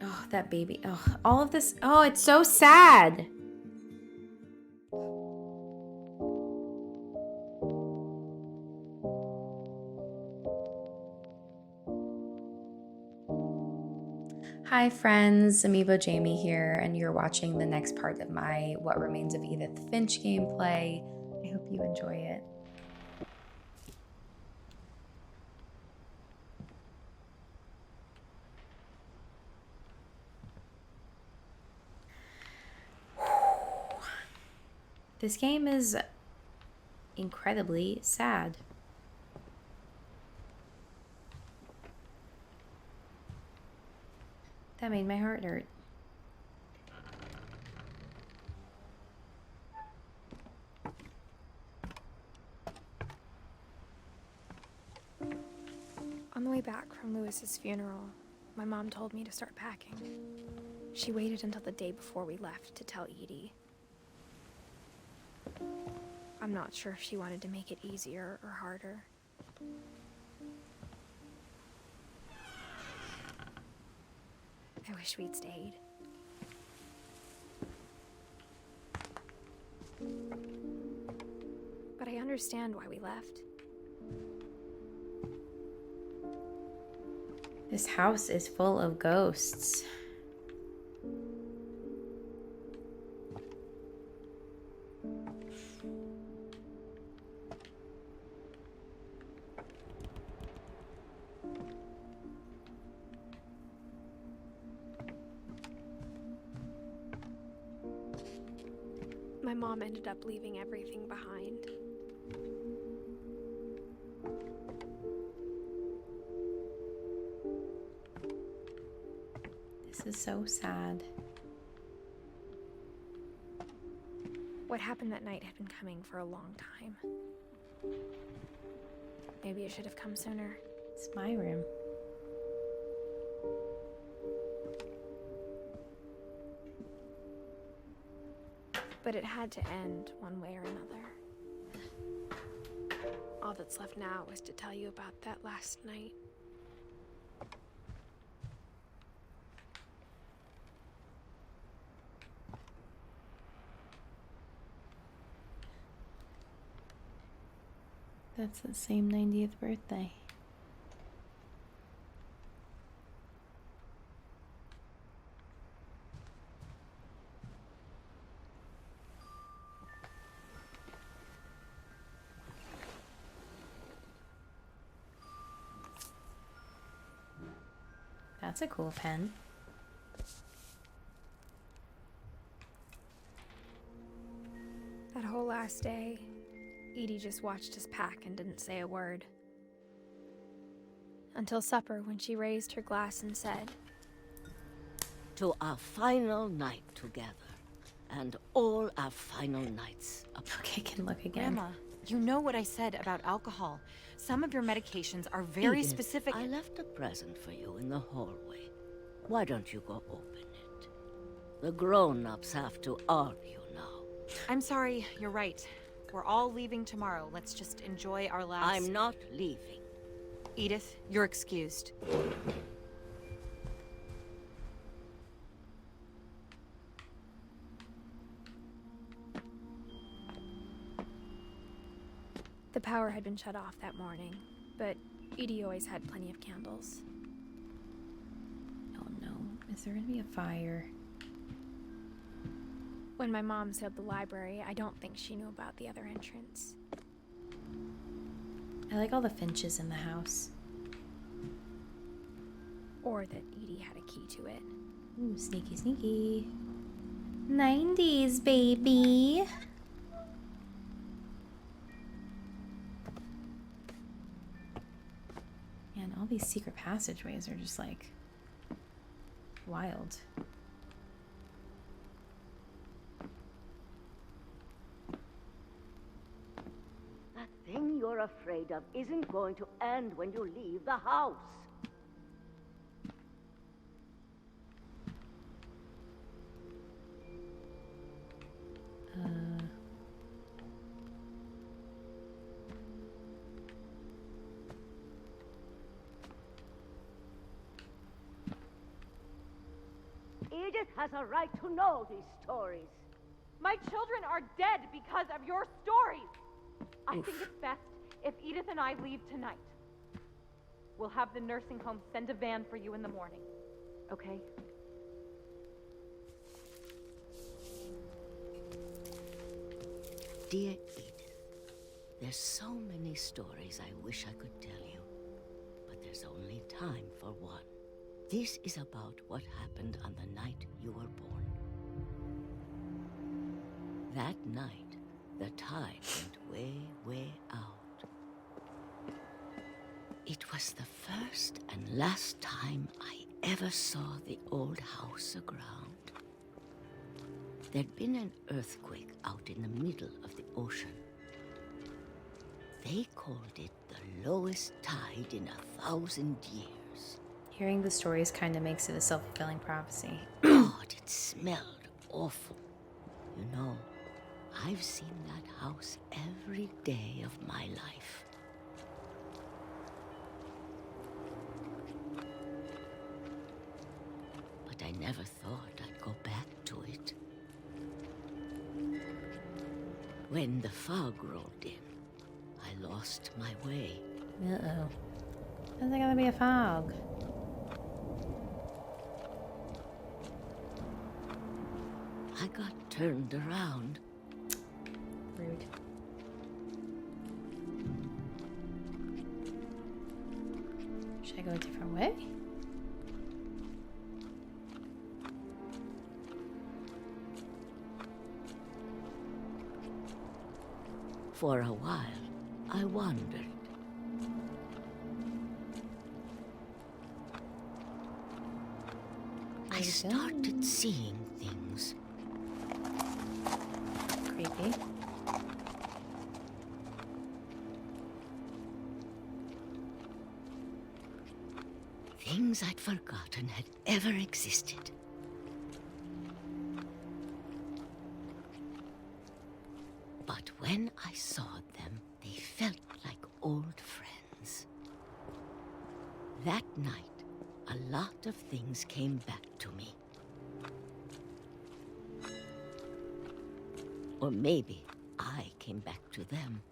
Oh, that baby. Oh, all of this. Oh, it's so sad. Hi friends, Amiibo Jamie here, and you're watching the next part of my What Remains of Edith Finch gameplay. I hope you enjoy it. This game is incredibly sad. That made my heart hurt. On the way back from Lewis's funeral, my mom told me to start packing. She waited until the day before we left to tell Edie. I'm not sure if she wanted to make it easier or harder. I wish we'd stayed. But I understand why we left. This house is full of ghosts. My mom ended up leaving everything behind. This is so sad. What happened that night had been coming for a long time. Maybe it should have come sooner. It's my room. But it had to end one way or another. All that's left now is to tell you about that last night. That's the same 90th birthday. That's a cool pen. That whole last day, Edie just watched us pack and didn't say a word. Until supper, when she raised her glass and said, "To our final night together, and all our final nights apart." Okay, can look again. Grandma, you know what I said about alcohol. Some of your medications are very Edith, specific. I left a present for you in the hallway. Why don't you go open it? The grown-ups have to argue now. I'm sorry, you're right. We're all leaving tomorrow. Let's just enjoy our last... I'm not leaving. Edith, you're excused. the power had been shut off that morning, but Edie always had plenty of candles. Oh no, is there gonna be a fire? When my mom sealed the library, I don't think she knew about the other entrance. I like all the Finches in the house. Or that Edie had a key to it. Ooh, sneaky, sneaky. 90s, baby. Man, all these secret passageways are just like wild. That thing you're afraid of isn't going to end when you leave the house. Edith has a right to know these stories. My children are dead because of your stories. I think it's best if Edith and I leave tonight. We'll have the nursing home send a van for you in the morning. Okay? Dear Edith, there's so many stories I wish I could tell you, but there's only time for one. This is about what happened on the night you were born. That night, the tide went way, way out. It was the first and last time I ever saw the old house aground. There'd been an earthquake out in the middle of the ocean. They called it the lowest tide in 1,000 years. Hearing the stories kind of makes it a self-fulfilling prophecy. God, it smelled awful. You know, I've seen that house every day of my life. But I never thought I'd go back to it. When the fog rolled in, I lost my way. Uh-oh. How's there gonna be a fog? I got turned around. Rude. Should I go a different way? For a while, I wandered. I started seeing things. Creepy. Things I'd forgotten had ever existed. But when I saw them, they felt like old friends. That night, a lot of things came back to me. Or maybe I came back to them.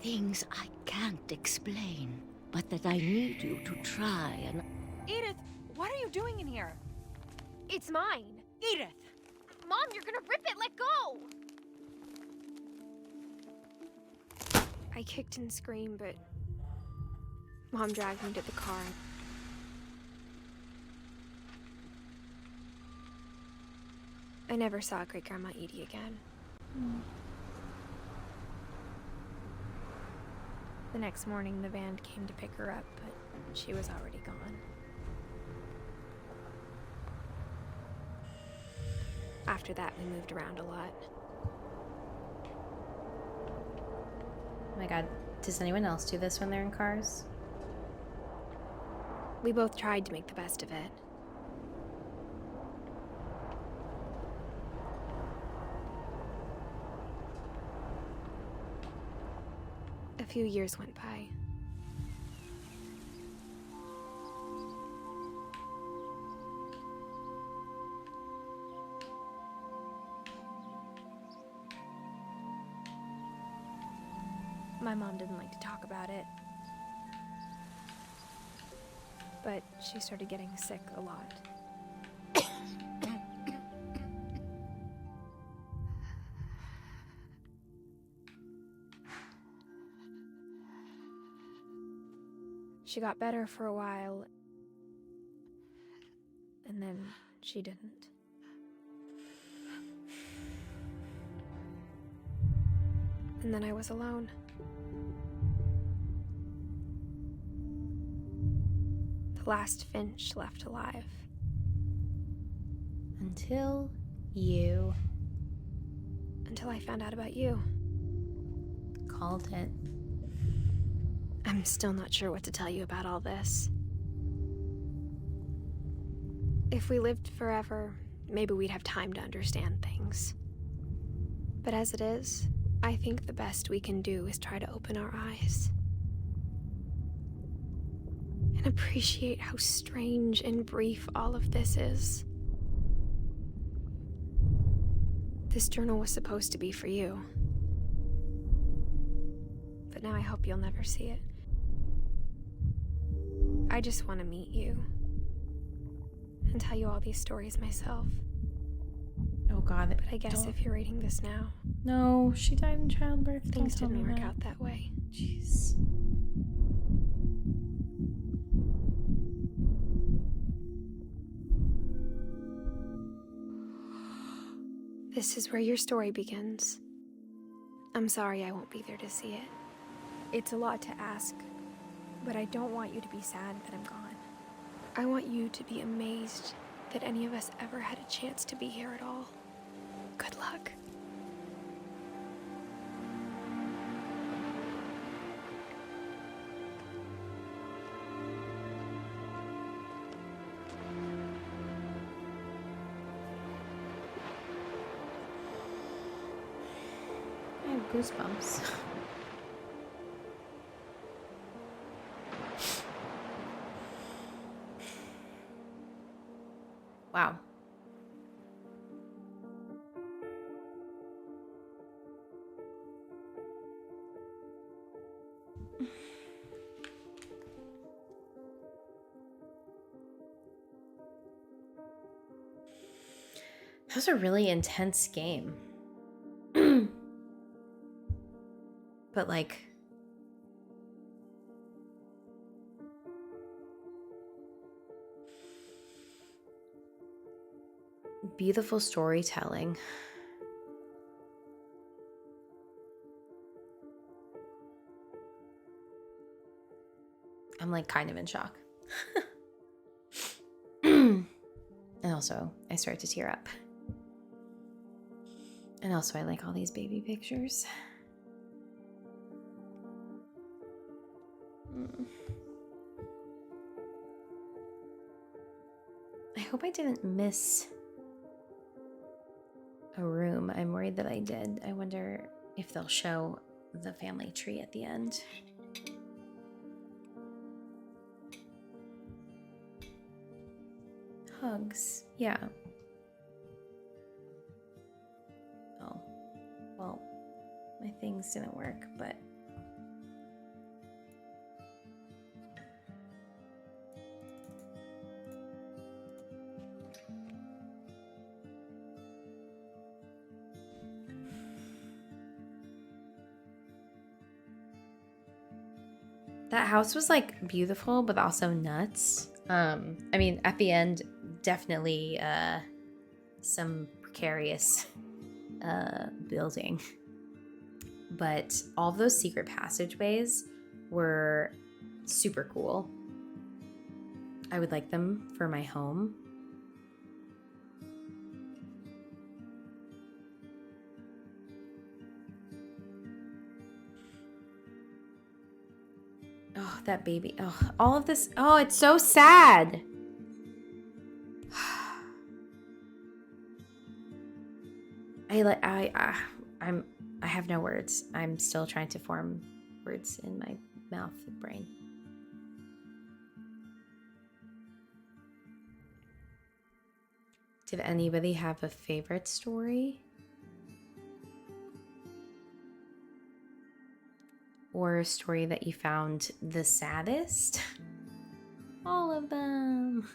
Things I can't explain, but that I need you to try and... Edith, what are you doing in here? It's mine. Edith! Mom, you're gonna rip it. Let go! I kicked and screamed, but Mom dragged me to the car. I never saw Great-Grandma Edie again. The next morning, the van came to pick her up, but she was already gone. After that, we moved around a lot. Oh my god, does anyone else do this when they're in cars? We both tried to make the best of it. A few years went by. My mom didn't like to talk about it, but she started getting sick a lot. She got better for a while, and then she didn't. And then I was alone. The last Finch left alive. Until you Until I found out about you. called it. I'm still not sure what to tell you about all this. If we lived forever, maybe we'd have time to understand things. But as it is, I think the best we can do is try to open our eyes. And appreciate how strange and brief all of this is. This journal was supposed to be for you. But now I hope you'll never see it. I just want to meet you. And tell you all these stories myself. Oh God. But I guess if you're reading this now... No, she died in childbirth. Things didn't work out that way. Jeez. This is where your story begins. I'm sorry I won't be there to see it. It's a lot to ask, but I don't want you to be sad that I'm gone. I want you to be amazed that any of us ever had a chance to be here at all. Good luck. I have goosebumps. Wow. That was a really intense game. But like, beautiful storytelling. I'm like kind of in shock. And also, I start to tear up. And also, I like all these baby pictures. I hope I didn't miss a room. I'm worried that I did. I wonder if they'll show the family tree at the end. Hugs. Yeah. Oh. Well, my things didn't work, but... That house was like beautiful, but also nuts. I mean, at the end, definitely some precarious building. But all of those secret passageways were super cool. I would like them for my home. Oh, that baby. Oh, all of this. Oh, it's so sad. I have no words. I'm still trying to form words in my mouth and brain. Did anybody have a favorite story? Or a story that you found the saddest? All of them.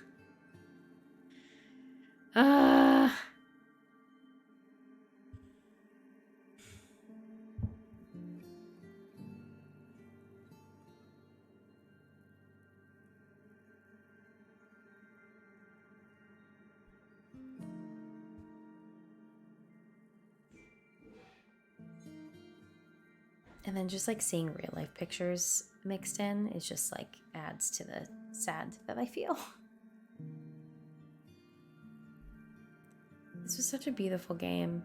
And then just like seeing real life pictures mixed in is just like adds to the sad that I feel. This was such a beautiful game.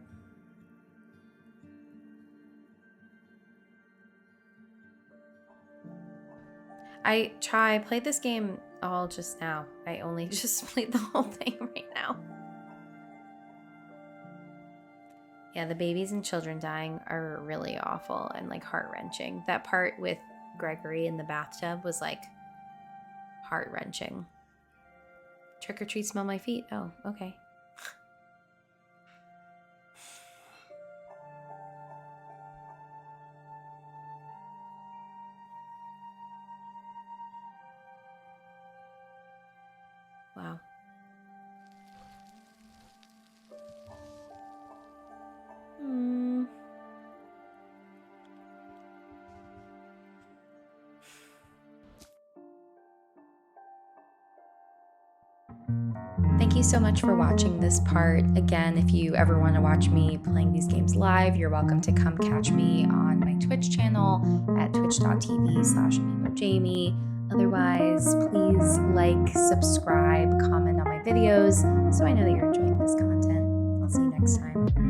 I played this game all just now. I only just played the whole thing right now. Yeah, the babies and children dying are really awful and like heart-wrenching. That part with Gregory in the bathtub was like heart-wrenching. Trick or treat, smell my feet. Oh, okay. Wow. Thank you so much for watching this part. Again, if you ever want to watch me playing these games live, you're welcome to come catch me on my Twitch channel at twitch.tv/AmiiboJamie. Otherwise, please like, subscribe, comment on my videos so I know that you're enjoying this content. I'll see you next time.